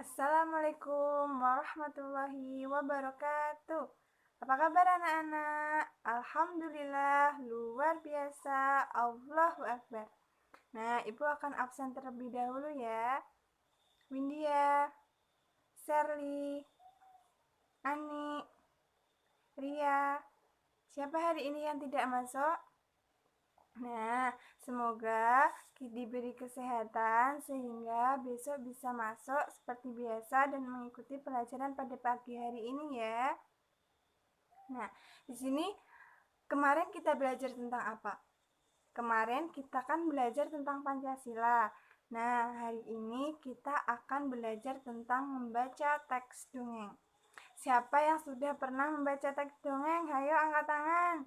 Assalamualaikum warahmatullahi wabarakatuh. Apa kabar anak-anak? Alhamdulillah, luar biasa. Allahu Akbar. Nah, Ibu akan absen terlebih dahulu ya. Windia, Sherly, Ani, Ria. Siapa hari ini yang tidak masuk? Nah, semoga diberi kesehatan sehingga besok bisa masuk seperti biasa dan mengikuti pelajaran pada pagi hari ini ya. Nah, di sini kemarin kita belajar tentang apa? Kemarin kita kan belajar tentang Pancasila. Nah, hari ini kita akan belajar tentang membaca teks dongeng. Siapa yang sudah pernah membaca teks dongeng? Hayo angkat tangan.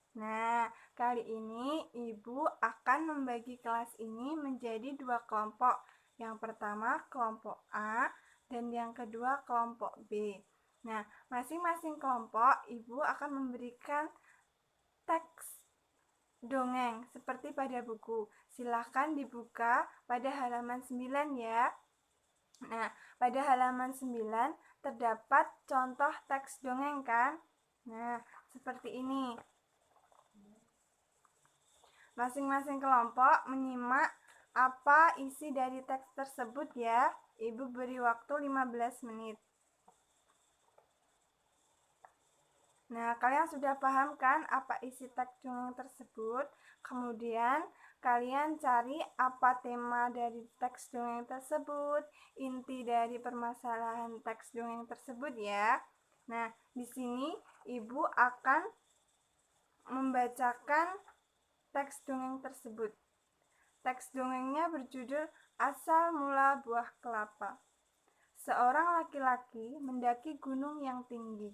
Nah, kali ini Ibu akan membagi kelas ini menjadi dua kelompok. Yang pertama kelompok A dan yang kedua kelompok B. Nah, masing-masing kelompok Ibu akan memberikan teks dongeng seperti pada buku. Silahkan dibuka pada halaman 9 ya. Nah, pada halaman 9 terdapat contoh teks dongeng kan? Nah, seperti ini. Masing-masing kelompok menyimak apa isi dari teks tersebut ya. Ibu beri waktu 15 menit. Nah, kalian sudah paham kan apa isi teks dongeng tersebut? Kemudian kalian cari apa tema dari teks dongeng tersebut, inti dari permasalahan teks dongeng tersebut ya. Nah, di sini Ibu akan membacakan teks dongeng tersebut. Teks dongengnya berjudul Asal Mula Buah Kelapa. Seorang laki-laki mendaki gunung yang tinggi.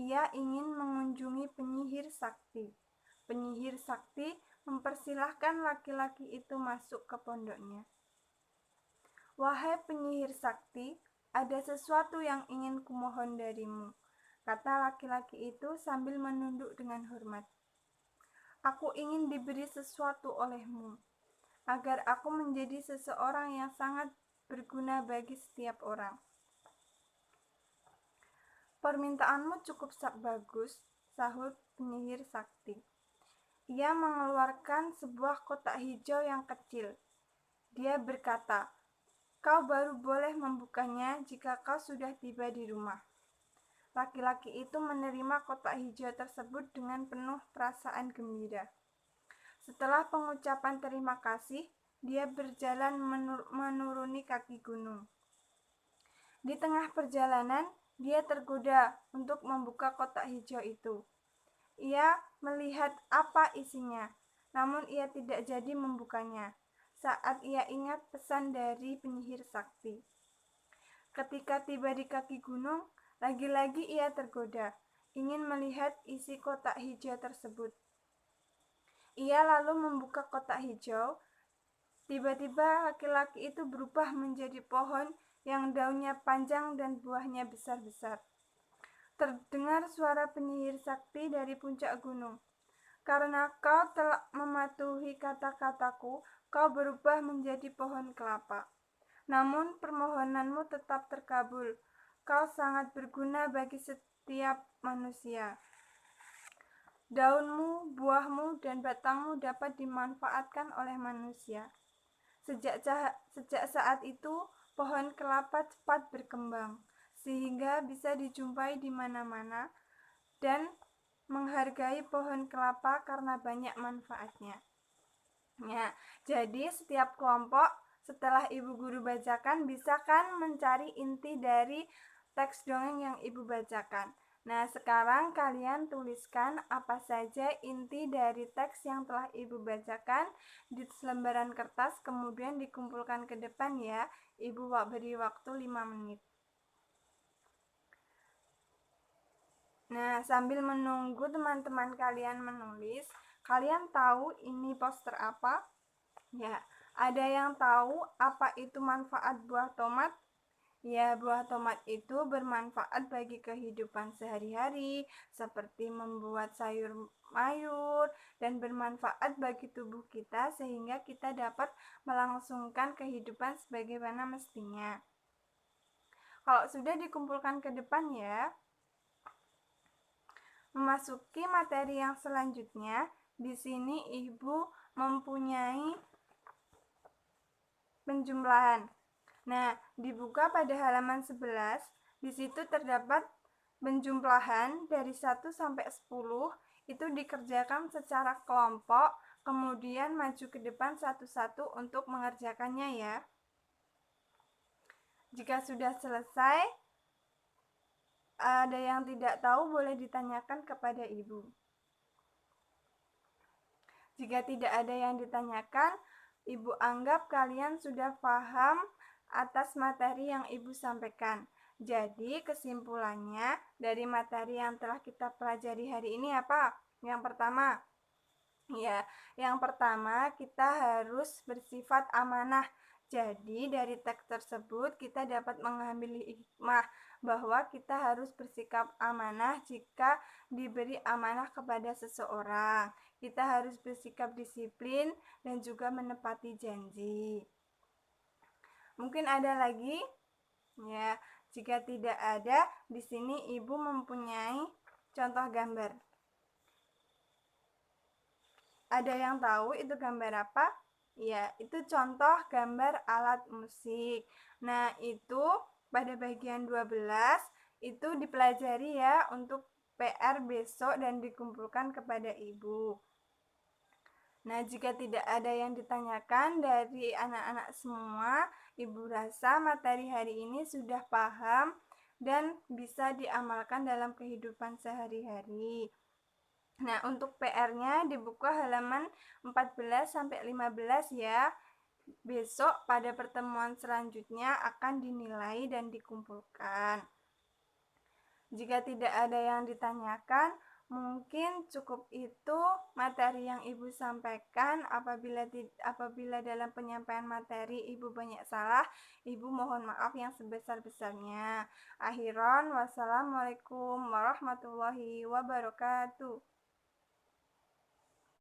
Ia ingin mengunjungi penyihir sakti. Penyihir sakti mempersilahkan laki-laki itu masuk ke pondoknya. Wahai penyihir sakti, ada sesuatu yang ingin kumohon darimu, kata laki-laki itu sambil menunduk dengan hormat. Aku ingin diberi sesuatu olehmu, agar aku menjadi seseorang yang sangat berguna bagi setiap orang. Permintaanmu cukup bagus, sahut penyihir sakti. Ia mengeluarkan sebuah kotak hijau yang kecil. Dia berkata, kau baru boleh membukanya jika kau sudah tiba di rumah. Laki-laki itu menerima kotak hijau tersebut dengan penuh perasaan gembira. Setelah pengucapan terima kasih, dia berjalan menuruni kaki gunung. Di tengah perjalanan, dia tergoda untuk membuka kotak hijau itu. Ia melihat apa isinya, namun ia tidak jadi membukanya saat ia ingat pesan dari penyihir sakti. Ketika tiba di kaki gunung, lagi-lagi ia tergoda, ingin melihat isi kotak hijau tersebut. Ia lalu membuka kotak hijau. Tiba-tiba laki-laki itu berubah menjadi pohon yang daunnya panjang dan buahnya besar-besar. Terdengar suara penyihir sakti dari puncak gunung. Karena kau telah mematuhi kata-kataku, kau berubah menjadi pohon kelapa. Namun permohonanmu tetap terkabul. Kau sangat berguna bagi setiap manusia. Daunmu, buahmu, dan batangmu dapat dimanfaatkan oleh manusia. Sejak saat itu, pohon kelapa cepat berkembang, sehingga bisa dijumpai di mana-mana dan menghargai pohon kelapa karena banyak manfaatnya. Ya, jadi setiap kelompok setelah ibu guru bacakan bisa kan mencari inti dari teks dongeng yang ibu bacakan. Nah, sekarang kalian tuliskan apa saja inti dari teks yang telah ibu bacakan di selembaran kertas, kemudian dikumpulkan ke depan ya. Ibu beri waktu 5 menit. Nah, sambil menunggu teman-teman kalian menulis, kalian tahu ini poster apa? Ya, ada yang tahu apa itu manfaat buah tomat? Ya, buah tomat itu bermanfaat bagi kehidupan sehari-hari, seperti membuat sayur mayur, dan bermanfaat bagi tubuh kita sehingga kita dapat melangsungkan kehidupan sebagaimana mestinya. Kalau sudah dikumpulkan ke depan ya. Memasuki materi yang selanjutnya, di sini Ibu mempunyai penjumlahan. Nah, dibuka pada halaman 11, di situ terdapat penjumlahan dari 1 sampai 10, itu dikerjakan secara kelompok, kemudian maju ke depan satu-satu untuk mengerjakannya ya. Jika sudah selesai, ada yang tidak tahu boleh ditanyakan kepada Ibu. Jika tidak ada yang ditanyakan, Ibu anggap kalian sudah paham atas materi yang Ibu sampaikan. Jadi, kesimpulannya dari materi yang telah kita pelajari hari ini apa? Yang pertama, yang pertama kita harus bersifat amanah. Jadi dari teks tersebut kita dapat mengambil hikmah bahwa kita harus bersikap amanah jika diberi amanah kepada seseorang. Kita harus bersikap disiplin dan juga menepati janji. Mungkin ada lagi? Ya, jika tidak ada, di sini Ibu mempunyai contoh gambar. Ada yang tahu itu gambar apa? Ya, itu contoh gambar alat musik. Nah, itu pada bagian 12 itu dipelajari ya untuk PR besok dan dikumpulkan kepada Ibu. Nah, jika tidak ada yang ditanyakan dari anak-anak semua, Ibu rasa materi hari ini sudah paham dan bisa diamalkan dalam kehidupan sehari-hari. Nah, untuk PR-nya dibuka halaman 14 sampai 15 ya. Besok pada pertemuan selanjutnya akan dinilai dan dikumpulkan. Jika tidak ada yang ditanyakan, mungkin cukup itu materi yang Ibu sampaikan. Apabila dalam penyampaian materi Ibu banyak salah, Ibu mohon maaf yang sebesar-besarnya. Akhiran, wassalamualaikum warahmatullahi wabarakatuh.